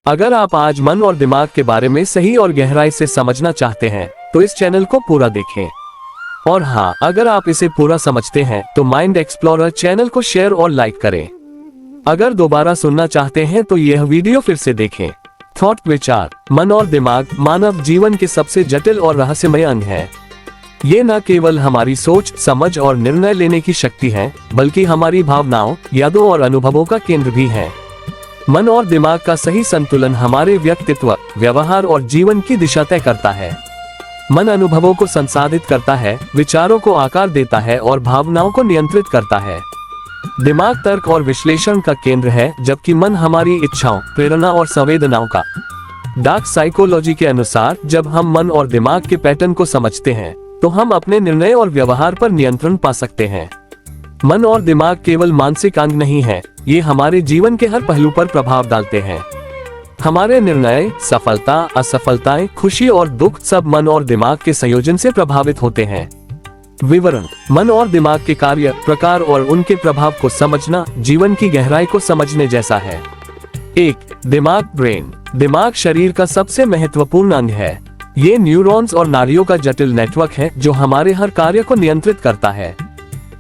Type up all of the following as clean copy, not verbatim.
अगर आप आज मन और दिमाग के बारे में सही और गहराई से समझना चाहते हैं तो इस चैनल को पूरा देखें। और हाँ, अगर आप इसे पूरा समझते हैं तो माइंड एक्सप्लोरर चैनल को शेयर और लाइक करें। अगर दोबारा सुनना चाहते हैं तो यह वीडियो फिर से देखें। थॉट, विचार, मन और दिमाग मानव जीवन के सबसे जटिल और रहस्यमय अंग है। ये न केवल हमारी सोच, समझ और निर्णय लेने की शक्ति है, बल्कि हमारी भावनाओं, यादों और अनुभवों का केंद्र भी है। मन और दिमाग का सही संतुलन हमारे व्यक्तित्व, व्यवहार और जीवन की दिशा तय करता है। मन अनुभवों को संसाधित करता है, विचारों को आकार देता है और भावनाओं को नियंत्रित करता है। दिमाग तर्क और विश्लेषण का केंद्र है, जबकि मन हमारी इच्छाओं, प्रेरणा और संवेदनाओं का। डार्क साइकोलॉजी के अनुसार जब हम मन और दिमाग के पैटर्न को समझते हैं तो हम अपने निर्णय और व्यवहार पर नियंत्रण पा सकते हैं। मन और दिमाग केवल मानसिक अंग नहीं है, ये हमारे जीवन के हर पहलू पर प्रभाव डालते हैं। हमारे निर्णय, सफलता, असफलताएं, खुशी और दुख सब मन और दिमाग के संयोजन से प्रभावित होते हैं। विवरण: मन और दिमाग के कार्य, प्रकार और उनके प्रभाव को समझना जीवन की गहराई को समझने जैसा है। 1. दिमाग, ब्रेन। दिमाग शरीर का सबसे महत्वपूर्ण अंग है। ये न्यूरॉन्स और नाड़ियों का जटिल नेटवर्क है जो हमारे हर कार्य को नियंत्रित करता है।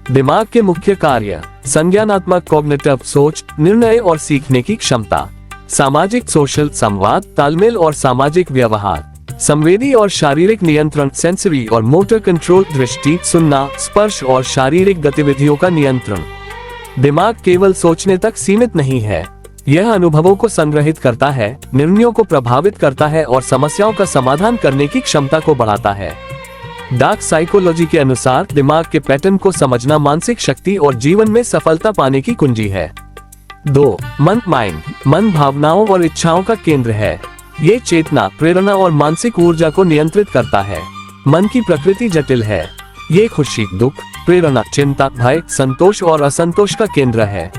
दिमाग के मुख्य कार्य: संज्ञानात्मक, कॉग्निटिव, सोच, निर्णय और सीखने की क्षमता। सामाजिक, सोशल, संवाद, तालमेल और सामाजिक व्यवहार। संवेदी और शारीरिक नियंत्रण, सेंसरी और मोटर कंट्रोल, दृष्टि, सुनना, स्पर्श और शारीरिक गतिविधियों का नियंत्रण। दिमाग केवल सोचने तक सीमित नहीं है, यह अनुभवों को संग्रहित करता है, निर्णयों को प्रभावित करता है और समस्याओं का समाधान करने की क्षमता को बढ़ाता है। डार्क साइकोलॉजी के अनुसार दिमाग के पैटर्न को समझना मानसिक शक्ति और जीवन में सफलता पाने की कुंजी है। 2. मन, माइंड। मन भावनाओं और इच्छाओं का केंद्र है। ये चेतना, प्रेरणा और मानसिक ऊर्जा को नियंत्रित करता है। मन की प्रकृति जटिल है। ये खुशी, दुख, प्रेरणा, चिंता, भय, संतोष और असंतोष का केंद्र है।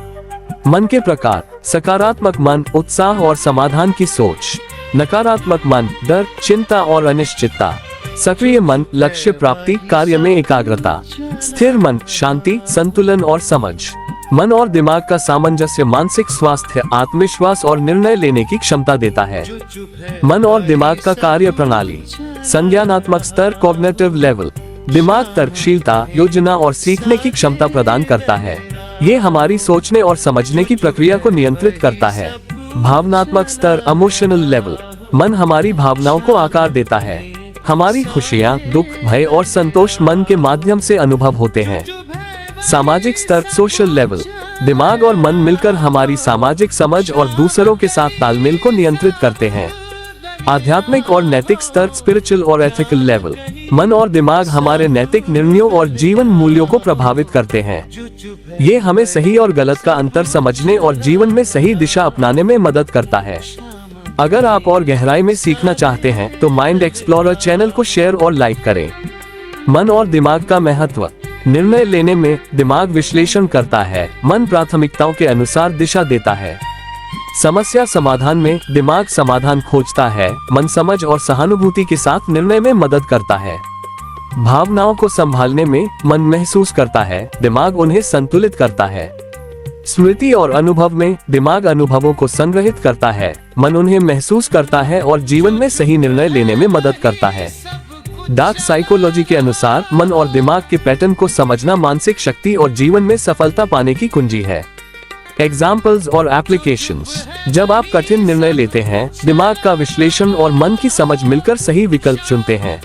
मन के प्रकार: सकारात्मक मन, उत्साह और समाधान की सोच। नकारात्मक मन, डर, चिंता और अनिश्चितता। सक्रिय मन, लक्ष्य प्राप्ति, कार्य में एकाग्रता। स्थिर मन, शांति, संतुलन और समझ। मन और दिमाग का सामंजस्य मानसिक स्वास्थ्य, आत्मविश्वास और निर्णय लेने की क्षमता देता है। मन और दिमाग का कार्य प्रणाली: संज्ञानात्मक स्तर, कॉग्निटिव लेवल। दिमाग तर्कशीलता, योजना और सीखने की क्षमता प्रदान करता है। ये हमारी सोचने और समझने की प्रक्रिया को नियंत्रित करता है। भावनात्मक स्तर, इमोशनल लेवल। मन हमारी भावनाओं को आकार देता है। हमारी खुशियाँ, दुख, भय और संतोष मन के माध्यम से अनुभव होते हैं। सामाजिक स्तर, सोशल लेवल। दिमाग और मन मिलकर हमारी सामाजिक समझ और दूसरों के साथ तालमेल को नियंत्रित करते हैं। आध्यात्मिक और नैतिक स्तर, स्पिरिचुअल और एथिकल लेवल। मन और दिमाग हमारे नैतिक निर्णयों और जीवन मूल्यों को प्रभावित करते हैं। ये हमें सही और गलत का अंतर समझने और जीवन में सही दिशा अपनाने में मदद करता है। अगर आप और गहराई में सीखना चाहते हैं तो माइंड एक्सप्लोरर चैनल को शेयर और लाइक करें। मन और दिमाग का महत्व: निर्णय लेने में दिमाग विश्लेषण करता है, मन प्राथमिकताओं के अनुसार दिशा देता है। समस्या समाधान में दिमाग समाधान खोजता है, मन समझ और सहानुभूति के साथ निर्णय में मदद करता है। भावनाओं को संभालने में मन महसूस करता है, दिमाग उन्हें संतुलित करता है। स्मृति और अनुभव में दिमाग अनुभवों को संग्रहित करता है, मन उन्हें महसूस करता है और जीवन में सही निर्णय लेने में मदद करता है। डार्क साइकोलॉजी के अनुसार मन और दिमाग के पैटर्न को समझना मानसिक शक्ति और जीवन में सफलता पाने की कुंजी है। एग्जाम्पल्स और एप्लीकेशंस: जब आप कठिन निर्णय लेते हैं, दिमाग का विश्लेषण और मन की समझ मिलकर सही विकल्प चुनते हैं।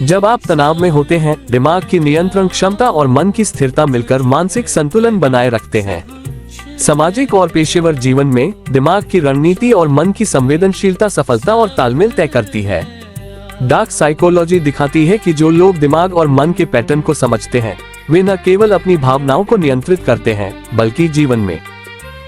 जब आप तनाव में होते हैं, दिमाग की नियंत्रण क्षमता और मन की स्थिरता मिलकर मानसिक संतुलन बनाए रखते हैं। सामाजिक और पेशेवर जीवन में दिमाग की रणनीति और मन की संवेदनशीलता सफलता और तालमेल तय करती है। डार्क साइकोलॉजी दिखाती है कि जो लोग दिमाग और मन के पैटर्न को समझते हैं, वे न केवल अपनी भावनाओं को नियंत्रित करते हैं, बल्कि जीवन में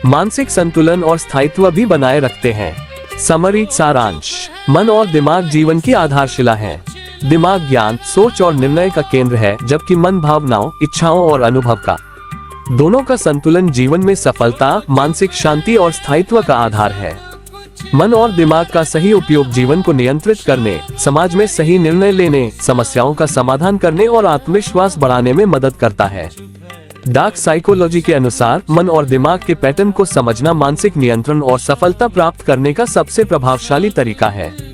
मानसिक संतुलन और स्थायित्व भी बनाए रखते हैं। समरी, सारांश: मन और दिमाग जीवन की आधारशिला है। दिमाग ज्ञान, सोच और निर्णय का केंद्र है, जबकि मन भावनाओं, इच्छाओं और अनुभव का। दोनों का संतुलन जीवन में सफलता, मानसिक शांति और स्थायित्व का आधार है। मन और दिमाग का सही उपयोग जीवन को नियंत्रित करने, समाज में सही निर्णय लेने, समस्याओं का समाधान करने और आत्मविश्वास बढ़ाने में मदद करता है। डार्क साइकोलॉजी के अनुसार मन और दिमाग के पैटर्न को समझना मानसिक नियंत्रण और सफलता प्राप्त करने का सबसे प्रभावशाली तरीका है।